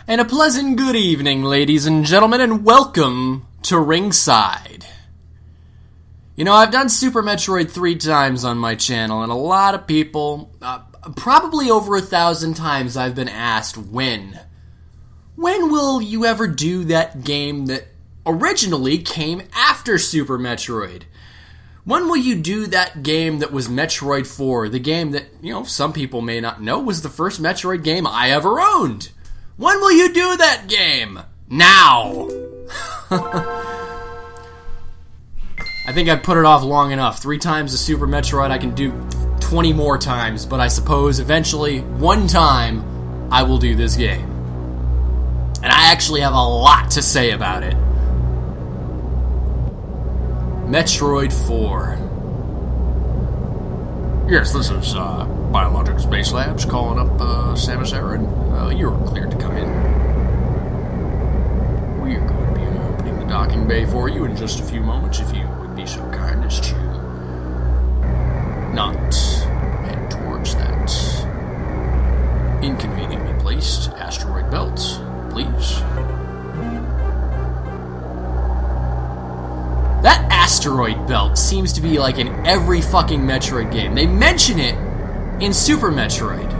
And a pleasant good evening, ladies and gentlemen, and welcome to Ringside. You know, I've done Super Metroid 3 times on my channel, and a lot of people, probably over 1,000 times, I've been asked, when will you ever do that game that originally came after Super Metroid? When will you do that game that was Metroid 4, the game that, you know, some people may not know was the first Metroid game I ever owned? When will you do that game? Now! I think I've put it off long enough. 3 times the Super Metroid, I can do 20 more times, but I suppose eventually, one time, I will do this game. And I actually have a lot to say about it. Metroid 4. Yes, this is Biologic Space Labs calling up Samus Aran. You're cleared to come in. We are going to be opening the docking bay for you in just a few moments, if you would be so kind as to not head towards that inconveniently placed asteroid belt, please. That asteroid belt seems to be like in every fucking Metroid game. They mention it in Super Metroid.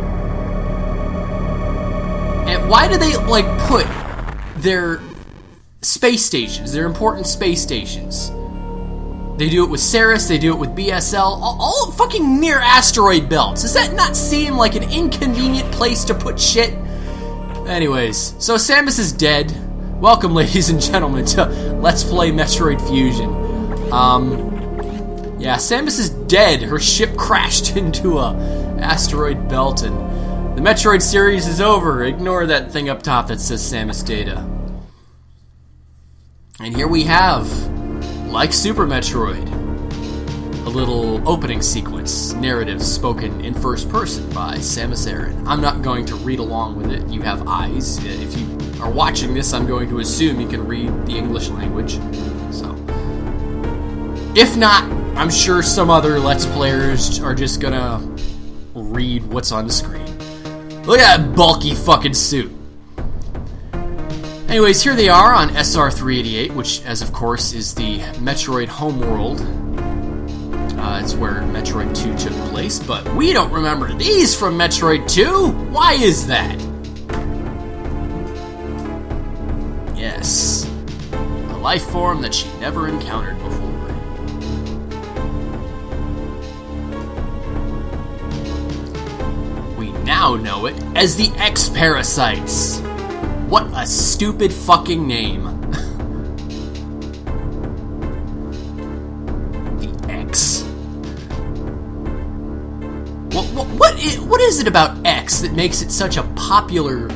And why do they, like, put their space stations, their important space stations? They do it with Ceres, they do it with BSL, all fucking near asteroid belts. Does that not seem like an inconvenient place to put shit? Anyways, so Samus is dead. Welcome, ladies and gentlemen, to Let's Play Metroid Fusion. Yeah, Samus is dead. Her ship crashed into a asteroid belt, and the Metroid series is over. Ignore that thing up top that says Samus Data. And here we have, like Super Metroid, a little opening sequence, narrative spoken in first person by Samus Aran. I'm not going to read along with it. You have eyes. If you are watching this, I'm going to assume you can read the English language. So, if not, I'm sure some other Let's Players are just gonna read what's on the screen. Look at that bulky fucking suit. Anyways, here they are on SR388, which, as of course, is the Metroid homeworld. It's where Metroid 2 took place, but we don't remember these from Metroid 2? Why is that? Yes, a life form that she never encountered before. We now know it as the X-Parasites. What a stupid fucking name. The X. What is it about X that makes it such a popular,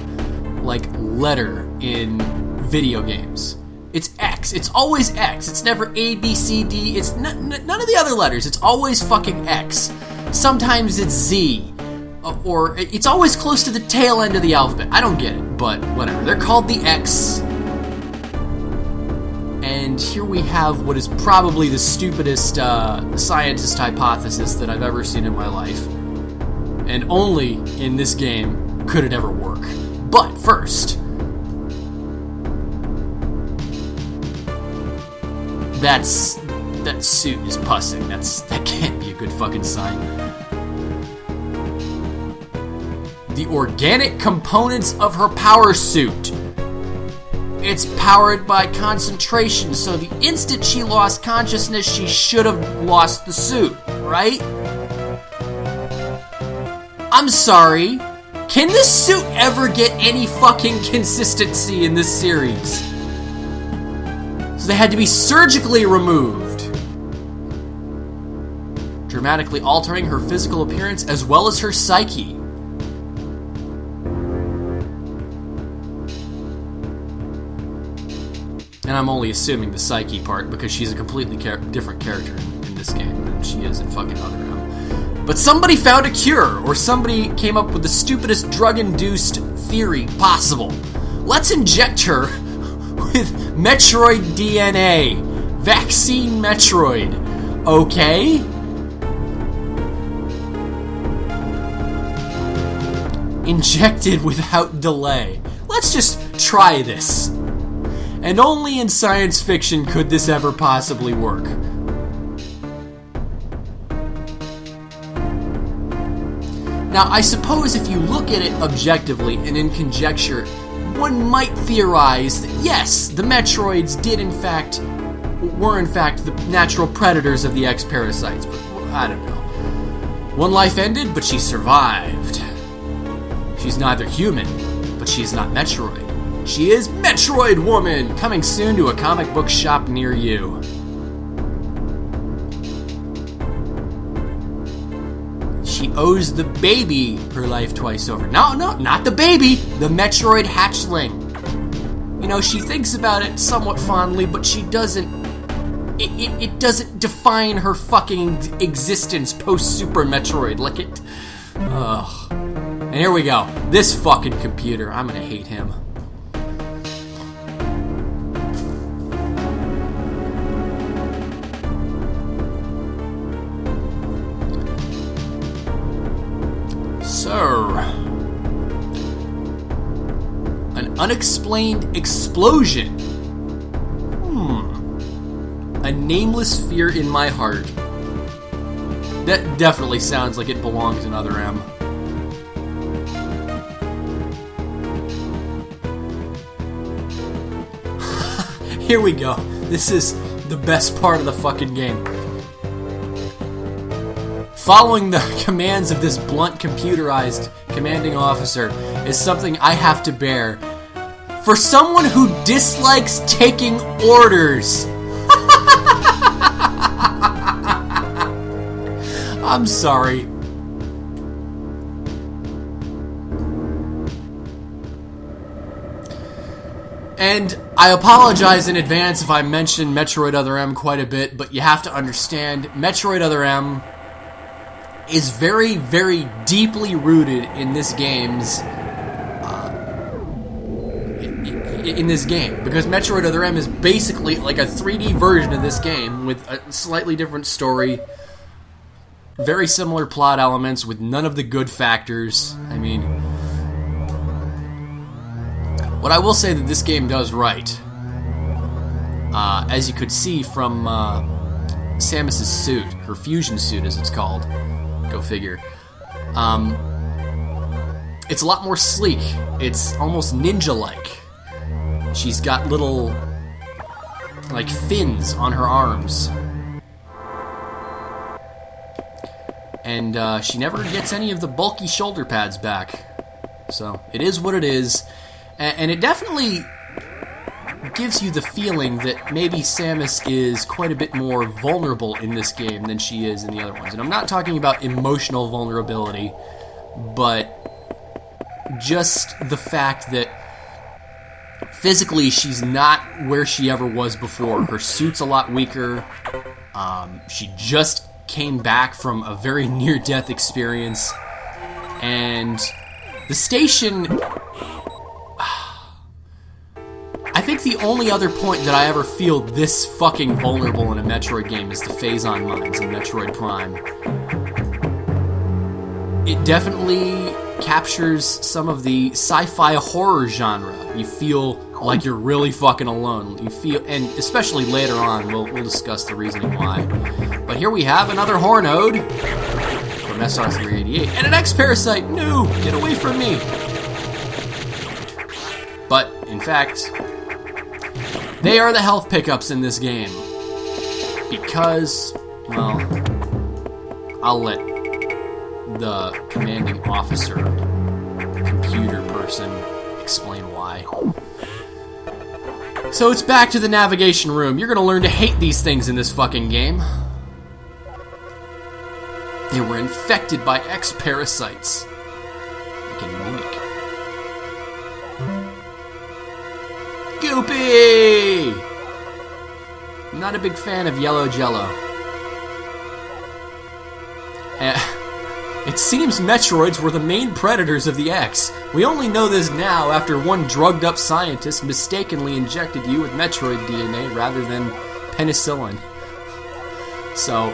like, letter in video games? It's X. It's always X. It's never A, B, C, D. It's none of the other letters. It's always fucking X. Sometimes it's Z. Or it's always close to the tail end of the alphabet. I don't get it, but whatever. They're called the X. And here we have what is probably the stupidest scientist hypothesis that I've ever seen in my life. And only in this game could it ever work. But first, that suit is pussing. That can't be a good fucking sign. The organic components of her power suit. It's powered by concentration, so the instant she lost consciousness, she should have lost the suit, right? I'm sorry. Can this suit ever get any fucking consistency in this series? So they had to be surgically removed, dramatically altering her physical appearance as well as her psyche. And I'm only assuming the psyche part because she's a completely different character in this game than she is in fucking Otherrealm. But somebody found a cure, or somebody came up with the stupidest drug-induced theory possible. Let's inject her with Metroid DNA. Vaccine Metroid. Okay? Injected without delay. let's just try this. And only in science fiction could this ever possibly work. Now, I suppose if you look at it objectively and in conjecture, one might theorize that yes, the Metroids were in fact the natural predators of the X parasites, but I don't know. One life ended, but she survived. She's neither human, but she's not Metroid. She is Metroid Woman, coming soon to a comic book shop near you. She owes the baby her life twice over. No, not the baby, the Metroid hatchling. You know, she thinks about it somewhat fondly, but she doesn't. It doesn't define her fucking existence post-Super Metroid. Like it. Ugh. And here we go. This fucking computer. I'm gonna hate him. Sir. An unexplained explosion. A nameless fear in my heart. That definitely sounds like it belongs in Other M. Here we go. This is the best part of the fucking game. Following the commands of this blunt computerized commanding officer is something I have to bear. For someone who dislikes taking orders. I'm sorry. And I apologize in advance if I mention Metroid Other M quite a bit, but you have to understand, Metroid Other M is very, very deeply rooted in this game's in this game, because Metroid Other M is basically like a 3D version of this game with a slightly different story, very similar plot elements with none of the good factors. I mean, what I will say that this game does right, as you could see from Samus's suit, her fusion suit as it's called, go figure, it's a lot more sleek. It's almost ninja-like. She's got little, like, fins on her arms. And she never gets any of the bulky shoulder pads back. So, it is what it is. And it definitely gives you the feeling that maybe Samus is quite a bit more vulnerable in this game than she is in the other ones. And I'm not talking about emotional vulnerability, but just the fact that physically, she's not where she ever was before. Her suit's a lot weaker. She just came back from a very near-death experience. And the station... I think the only other point that I ever feel this fucking vulnerable in a Metroid game is the Phazon mines in Metroid Prime. It definitely captures some of the sci-fi horror genre. You feel like you're really fucking alone. You feel, and especially later on, we'll discuss the reasoning why. But here we have another horror node from SR388 and an X-Parasite. No, get away from me. But in fact, they are the health pickups in this game because, well, I'll let the commanding officer, computer person, explain why. So it's back to the navigation room. You're gonna learn to hate these things in this fucking game. They were infected by X-parasites. Like a mimic. Goopy! I'm not a big fan of yellow jello. It seems Metroids were the main predators of the X. We only know this now after one drugged-up scientist mistakenly injected you with Metroid DNA rather than penicillin. So,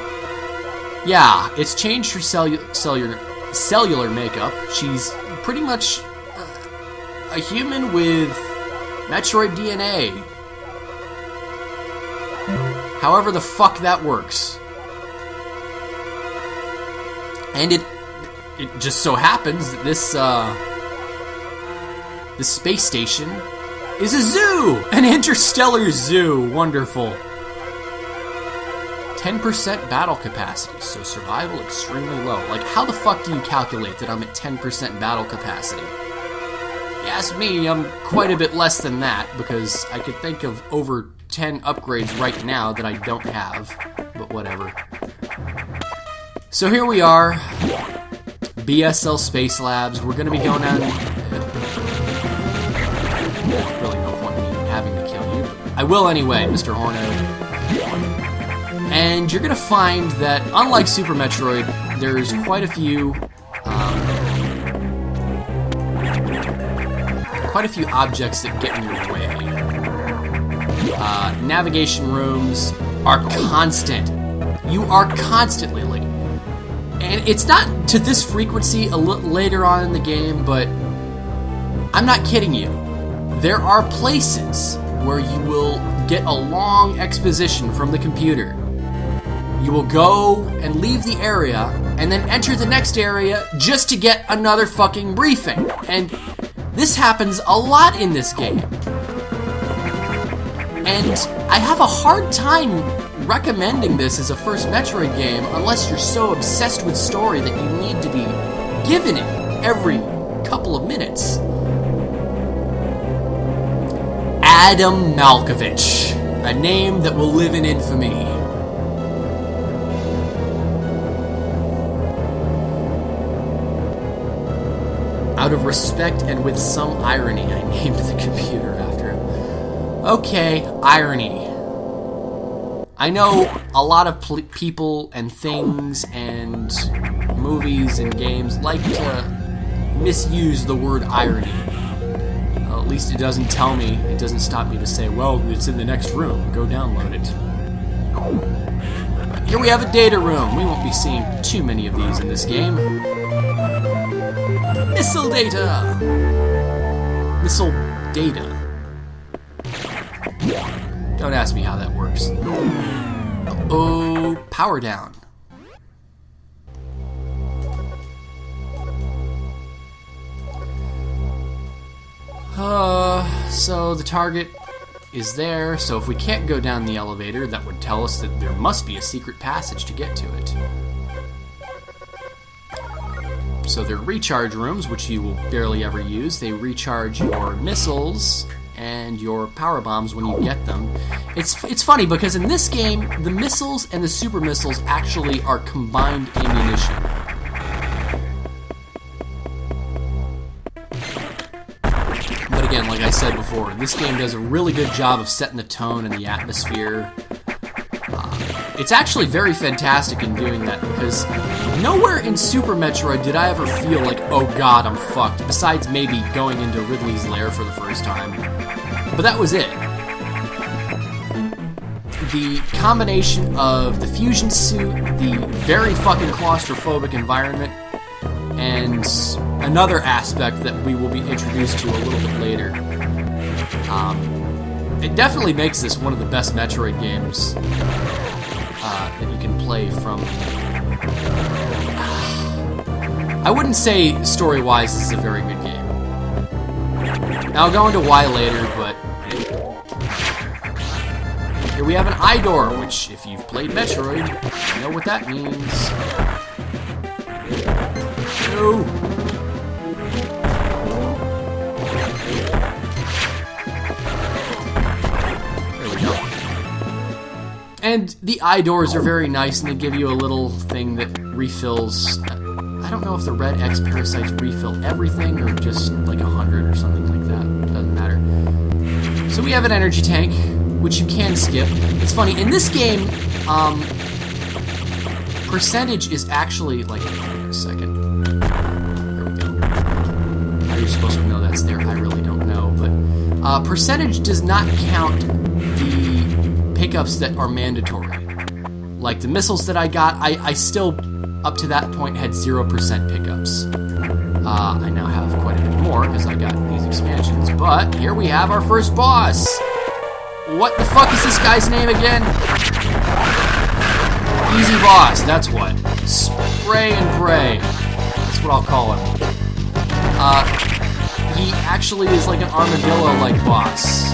yeah, it's changed her cellular makeup. She's pretty much a human with Metroid DNA. However the fuck that works. And it just so happens that this space station is a zoo! An interstellar zoo! Wonderful. 10% battle capacity, so survival extremely low. Like, how the fuck do you calculate that I'm at 10% battle capacity? If you ask me, I'm quite a bit less than that, because I could think of over 10 upgrades right now that I don't have, but whatever. So here we are, BSL Space Labs. We're gonna be going on... really no point in me having to kill you. I will anyway, Mr. Horno. And you're gonna find that, unlike Super Metroid, there's quite a few objects that get in your way. Navigation rooms are constant. You are constantly late. And it's not to this frequency a little later on in the game, but I'm not kidding you. There are places where you will get a long exposition from the computer. You will go and leave the area, and then enter the next area just to get another fucking briefing. And this happens a lot in this game. And I have a hard time recommending this as a first Metroid game unless you're so obsessed with story that you need to be given it every couple of minutes. Adam Malkovich, a name that will live in infamy. Out of respect and with some irony, I named the computer after him. Okay, irony. I know a lot of people and things and movies and games like to misuse the word irony. Well, at least it doesn't tell me, it doesn't stop me to say, well, it's in the next room, go download it. But here we have a data room. We won't be seeing too many of these in this game. Missile data! Missile data. Don't ask me how that works. Oh, power down. So the target is there, so if we can't go down the elevator, that would tell us that there must be a secret passage to get to it. So there are recharge rooms, which you will barely ever use. They recharge your missiles and your power bombs when you get them. It's funny because in this game, the missiles and the super missiles actually are combined ammunition. But again, like I said before, this game does a really good job of setting the tone and the atmosphere. It's actually very fantastic in doing that because nowhere in Super Metroid did I ever feel like, oh god, I'm fucked, besides maybe going into Ridley's lair for the first time. But that was it. The combination of the fusion suit, the very fucking claustrophobic environment, and another aspect that we will be introduced to a little bit later. It definitely makes this one of the best Metroid games that you can play from... I wouldn't say story-wise this is a very good game. Now I'll go into why later, but... Here we have an eye door, which, if you've played Metroid, you know what that means. No! There we go. And the eye doors are very nice, and they give you a little thing that refills... I don't know if the red X parasites refill everything, or just like 100 or something like that. Doesn't matter. So we have an energy tank, which you can skip. It's funny, in this game, percentage is actually, like, wait a second. There we go. How are you supposed to know that's there? I really don't know, but percentage does not count the pickups that are mandatory. Like the missiles that I got, I still, up to that point, had 0% pickups. I now have quite a bit more. more because I got these expansions. But here we have our first boss. What the fuck is this guy's name again? Easy Boss, that's what. Spray and pray. That's what I'll call him. He actually is like an armadillo-like boss.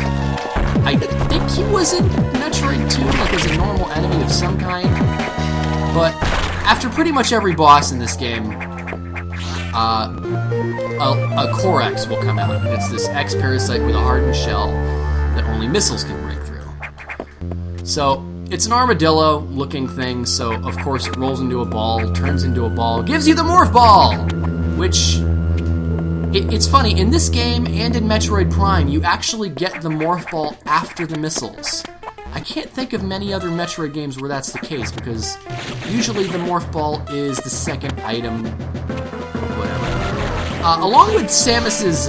I think he was in Metroid 2, like as a normal enemy of some kind. But after pretty much every boss in this game, a Corex will come out. It's this X-parasite with a hardened shell that only missiles can break through. So, it's an armadillo-looking thing, so of course it rolls into a ball, turns into a ball, gives you the Morph Ball! Which, it's funny, in this game and in Metroid Prime, you actually get the Morph Ball after the missiles. I can't think of many other Metroid games where that's the case, because usually the Morph Ball is the second item, whatever. Along with Samus's,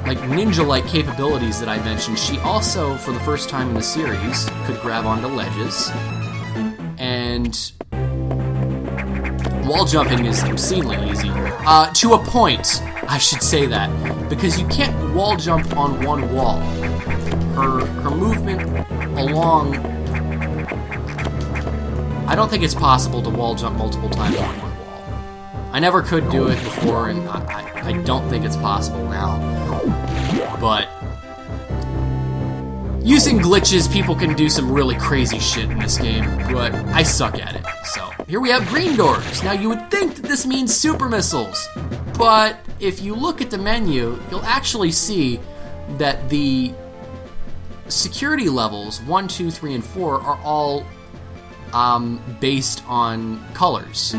like ninja-like capabilities that I mentioned, she also, for the first time in the series, could grab onto ledges, and wall jumping is obscenely easy. To a point, I should say that, because you can't wall jump on one wall. Her movement along... I don't think it's possible to wall jump multiple times on one wall. I never could do it before, and I don't think it's possible now. But using glitches, people can do some really crazy shit in this game, but I suck at it. So, here we have green doors. Now, you would think that this means super missiles, but if you look at the menu, you'll actually see that the security levels 1, 2, 3, and 4 are all based on colors.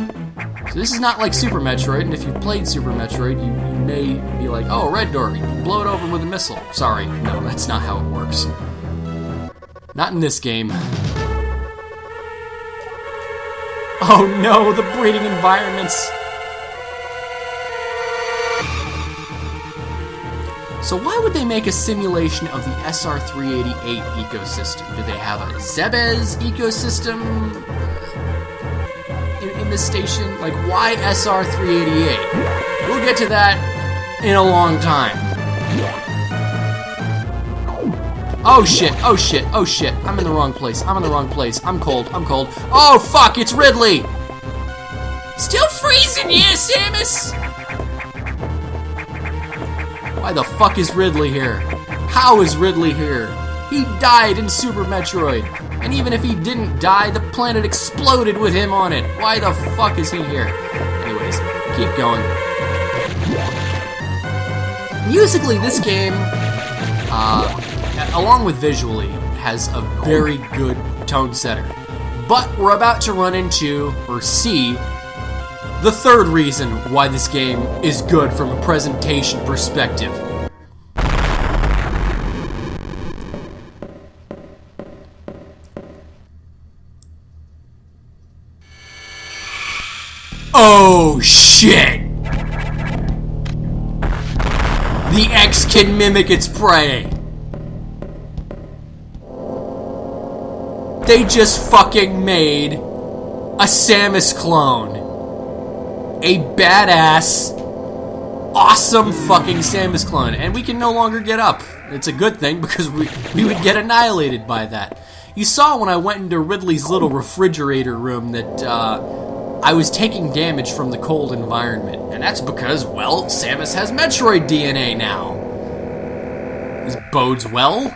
So this is not like Super Metroid, and if you've played Super Metroid, you may be like, oh, red door, you blow it open with a missile. Sorry, no, that's not how it works. Not in this game. Oh no, the breeding environments! So why would they make a simulation of the SR-388 ecosystem? Do they have a Zebes ecosystem in this station? Like, why SR-388? We'll get to that in a long time. Oh shit, oh shit, oh shit. I'm in the wrong place, I'm in the wrong place. I'm cold, I'm cold. Oh fuck, it's Ridley! Still freezing, yeah, Samus? Why the fuck is Ridley here? How is Ridley here? He died in Super Metroid. And even if he didn't die, the planet exploded with him on it. Why the fuck is he here? Anyways, keep going. Musically, this game, along with visually, has a very good tone setter. But we're about to run into, or see, the third reason why this game is good from a presentation perspective. Oh shit! The X can mimic its prey. They just fucking made a Samus clone. A badass, awesome fucking Samus clone. And we can no longer get up. It's a good thing because we would get annihilated by that. You saw when I went into Ridley's little refrigerator room that I was taking damage from the cold environment. And that's because, well, Samus has Metroid DNA now. This bodes well.